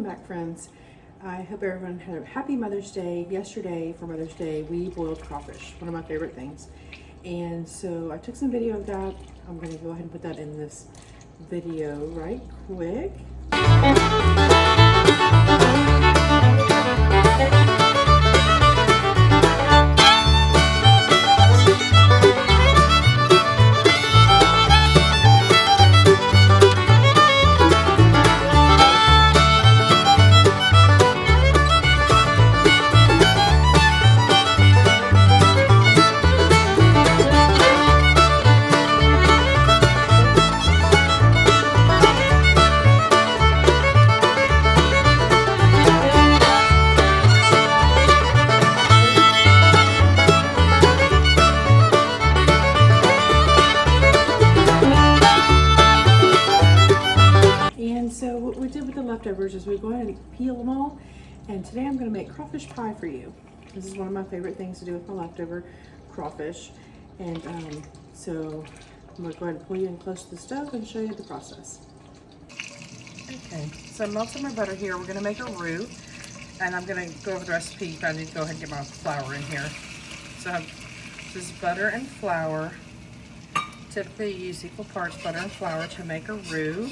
Welcome back, friends. I hope everyone had a happy Mother's Day. Yesterday for Mother's Day we boiled crawfish, one of my favorite things, and so I took some video of that. I'm going to go ahead and put that in this video right quick. So what we did with the leftovers is we go ahead and peel them all, and today I'm going to make crawfish pie for you. This is one of my favorite things to do with my leftover crawfish, and so I'm going to go ahead and pull you in close to the stove and show you the process. Okay, so I'm melting my butter here. We're going to make a roux, and I'm going to go over the recipe, but I need to go ahead and get my flour in here. So I have this butter and flour. Typically you use equal parts butter and flour to make a roux.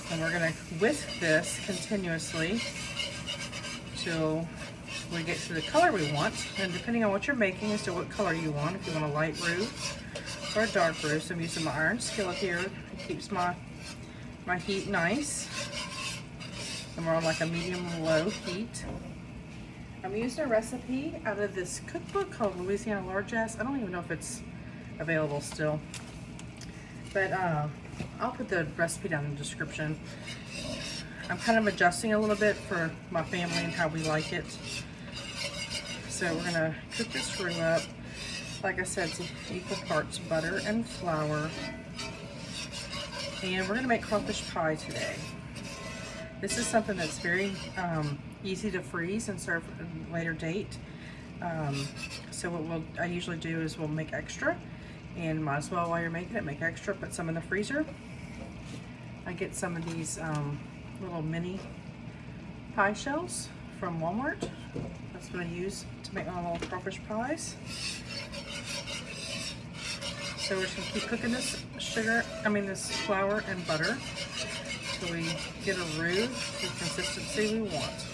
And we're going to whisk this continuously till we get to the color we want. And depending on what you're making as to what color you want, if you want a light roux or a dark roux. So I'm using my iron skillet here. It keeps my heat nice. And we're on like a medium-low heat. I'm using a recipe out of this cookbook called Louisiana Largesse. I don't even know if it's available still. But I'll put the recipe down in the description. I'm kind of adjusting a little bit for my family and how we like it. So we're gonna cook this roux up. Like I said, it's equal parts butter and flour. And we're gonna make crawfish pie today. This is something that's very easy to freeze and serve at a later date. So what I usually do is we'll make extra. And might as well, while you're making it, make extra, put some in the freezer. I get some of these little mini pie shells from Walmart. That's what I use to make my little crawfish pies. So we're just gonna keep cooking this this flour and butter till we get a roux, the consistency we want.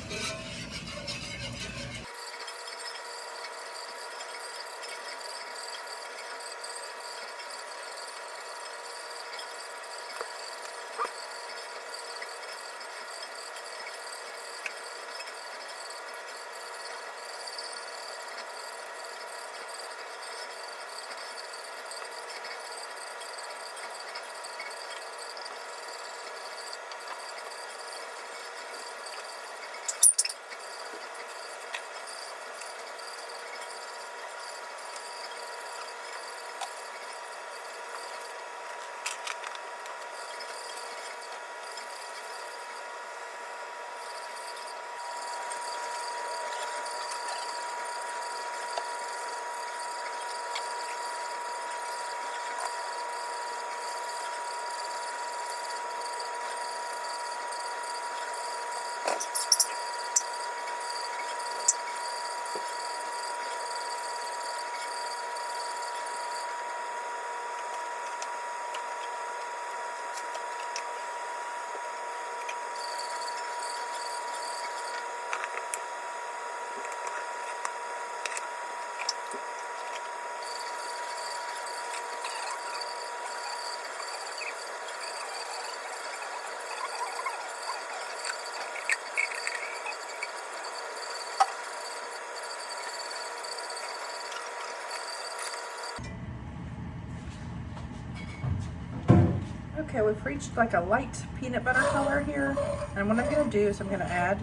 Okay, we've reached like a light peanut butter color here. And what I'm gonna do is I'm gonna add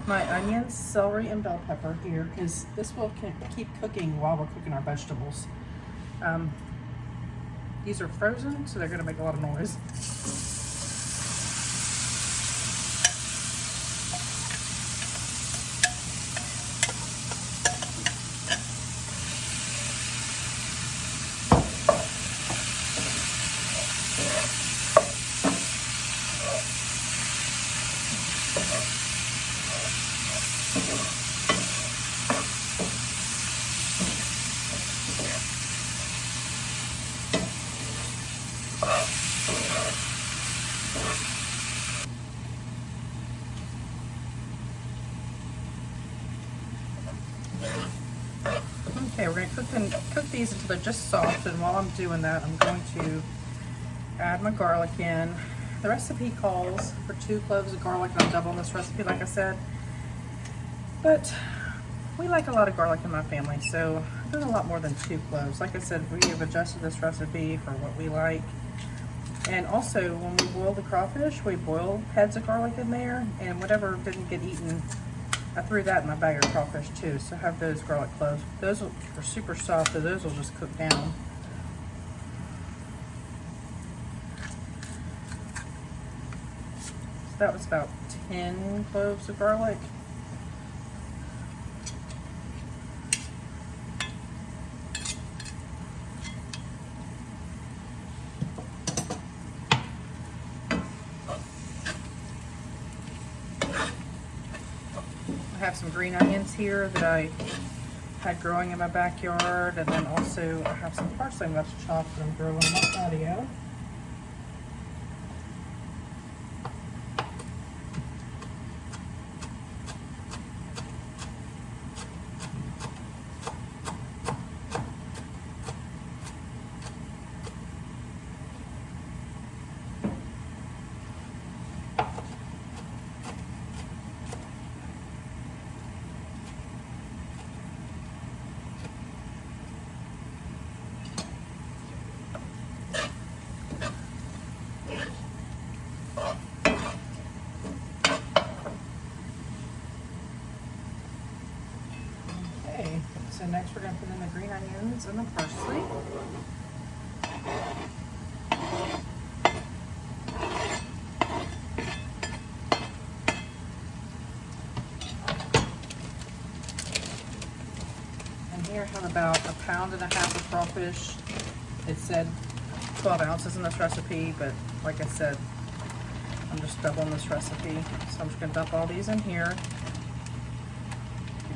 my onions, celery, and bell pepper here, because this will keep cooking while we're cooking our vegetables. These are frozen, so they're gonna make a lot of noise. Okay, we're going to cook these until they're just soft, and while I'm doing that, I'm going to add my garlic in. The recipe calls for 2 cloves of garlic, and I'm doubling this recipe like I said. But we like a lot of garlic in my family, so I'm doing a lot more than 2 cloves. Like I said, we have adjusted this recipe for what we like. And also, when we boil the crawfish, we boil heads of garlic in there, and whatever didn't get eaten, I threw that in my bag of crawfish too, so I have those garlic cloves. Those are super soft, so those will just cook down. So that was about 10 cloves of garlic. I have some green onions here that I had growing in my backyard, and then also I have some parsley left chopped that I'm growing in my patio. So next we're going to put in the green onions and the parsley. And here I have about 1.5 pounds of crawfish. It said 12 ounces in this recipe, but like I said, I'm just doubling this recipe. So I'm just going to dump all these in here.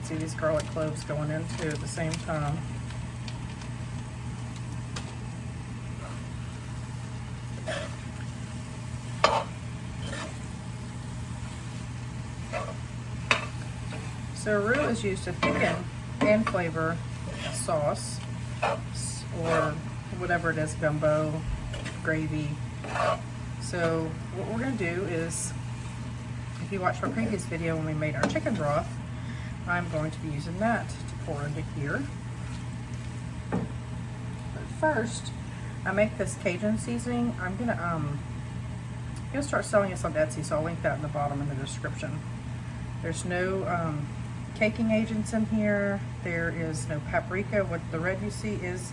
See these garlic cloves going in too at the same time. So roux is used to thicken and flavor a sauce or whatever it is, gumbo, gravy. So what we're going to do is, if you watched our previous video when we made our chicken broth, I'm going to be using that to pour into here. But first, I make this Cajun seasoning. I'm gonna start selling this on Etsy, so I'll link that in the bottom in the description. There's no caking agents in here. There is no paprika. What the red you see is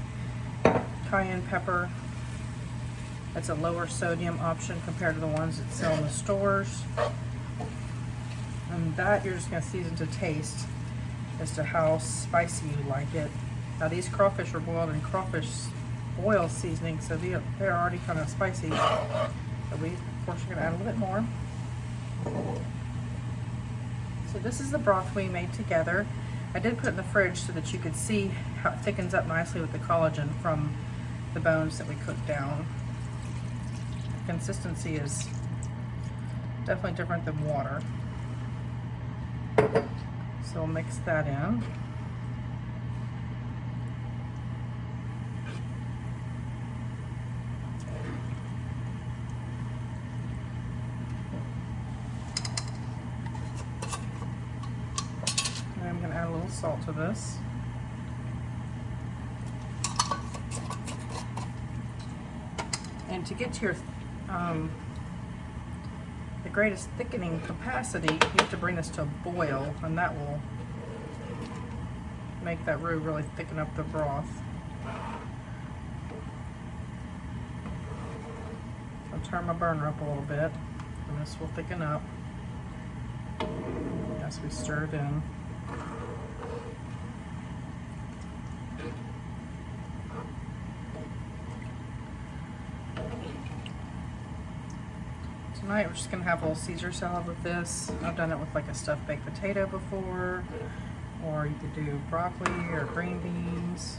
cayenne pepper. That's a lower sodium option compared to the ones that sell in the stores. And that you're just going to season to taste as to how spicy you like it. Now these crawfish are boiled in crawfish oil seasoning, so they're already kind of spicy. But we, of course, are going to add a little bit more. So this is the broth we made together. I did put it in the fridge so that you could see how it thickens up nicely with the collagen from the bones that we cooked down. The consistency is definitely different than water. So we'll mix that in. And I'm going to add a little salt to this. And to get to your the greatest thickening capacity, you have to bring this to a boil, and that will make that roux really thicken up the broth. I'll turn my burner up a little bit, and this will thicken up as we stir it in. Tonight we're just gonna have a little Caesar salad with this. I've done it with like a stuffed baked potato before, or you could do broccoli or green beans.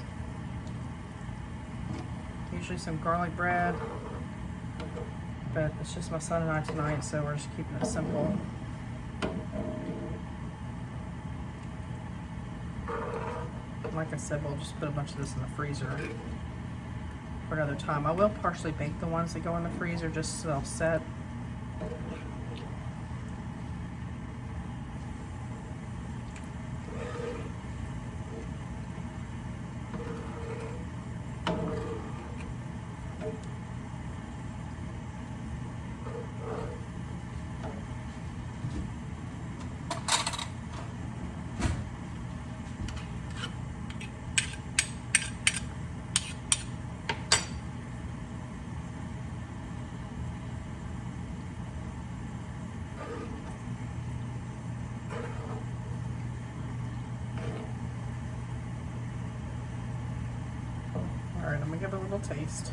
Usually some garlic bread, but it's just my son and I tonight, so we're just keeping it simple. Like I said, we'll just put a bunch of this in the freezer for another time. I will partially bake the ones that go in the freezer just so they'll set. All right, I'm gonna give it a little taste.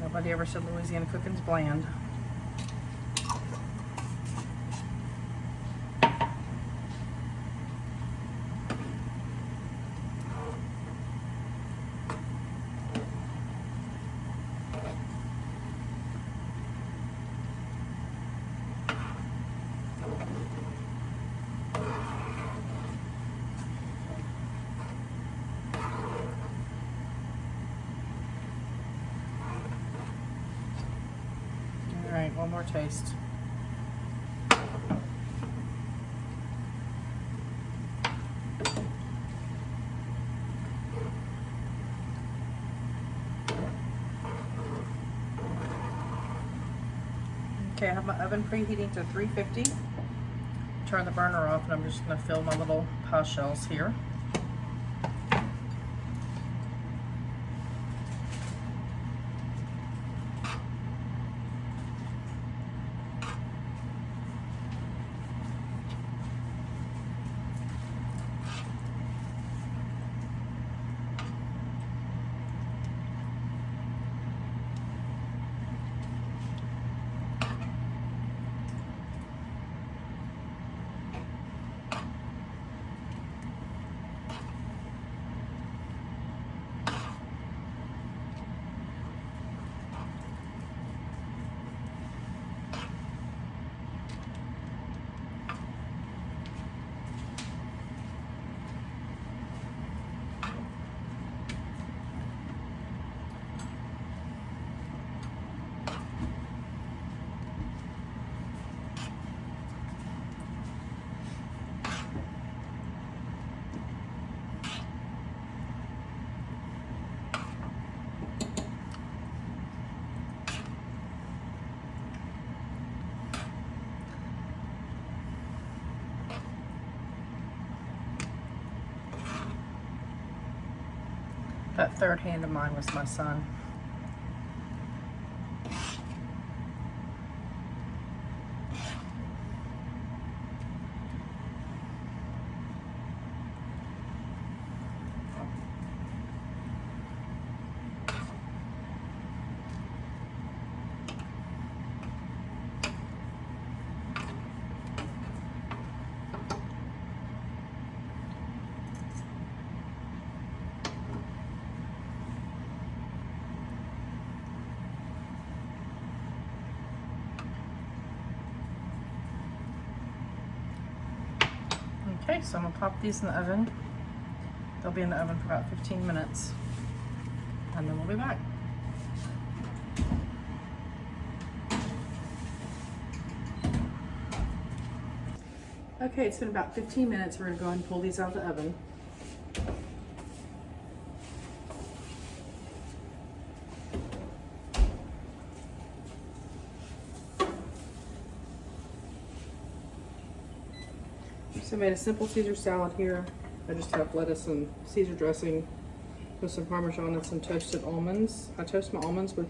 Nobody ever said Louisiana cooking's bland. All right, one more taste. Okay, I have my oven preheating to 350. Turn the burner off, and I'm just going to fill my little pie shells here. That third hand of mine was my son. Okay, so I'm gonna pop these in the oven. They'll be in the oven for about 15 minutes, and then we'll be back. Okay, it's been about 15 minutes. We're gonna go ahead and pull these out of the oven. So I made a simple Caesar salad here. I just have lettuce and Caesar dressing, with some Parmesan and some toasted almonds. I toast my almonds with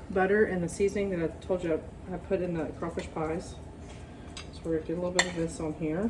butter and the seasoning that I told you I put in the crawfish pies. So we're gonna do a little bit of this on here.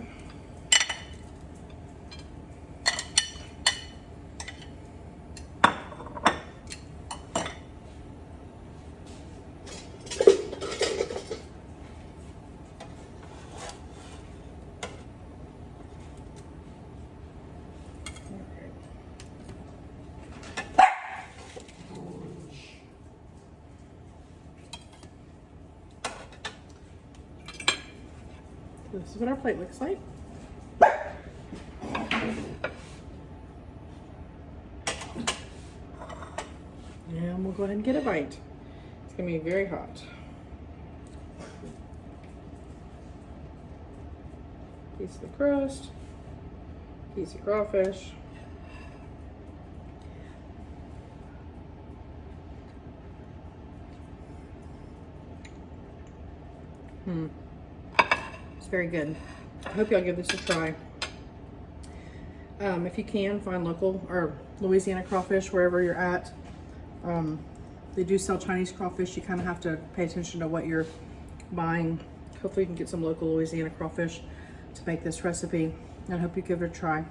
This is what our plate looks like. And we'll go ahead and get a bite. It's gonna be very hot. Piece of the crust, piece of crawfish. It's very good. I hope y'all give this a try. If you can, find local or Louisiana crawfish wherever you're at. They do sell Chinese crawfish. You kind of have to pay attention to what you're buying. Hopefully you can get some local Louisiana crawfish to make this recipe. I hope you give it a try.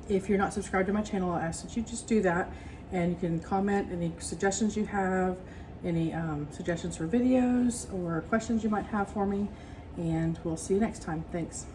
If you're not subscribed to my channel, I ask that you just do that, and you can comment any suggestions you have, any suggestions for videos or questions you might have for me, and we'll see you next time. Thanks.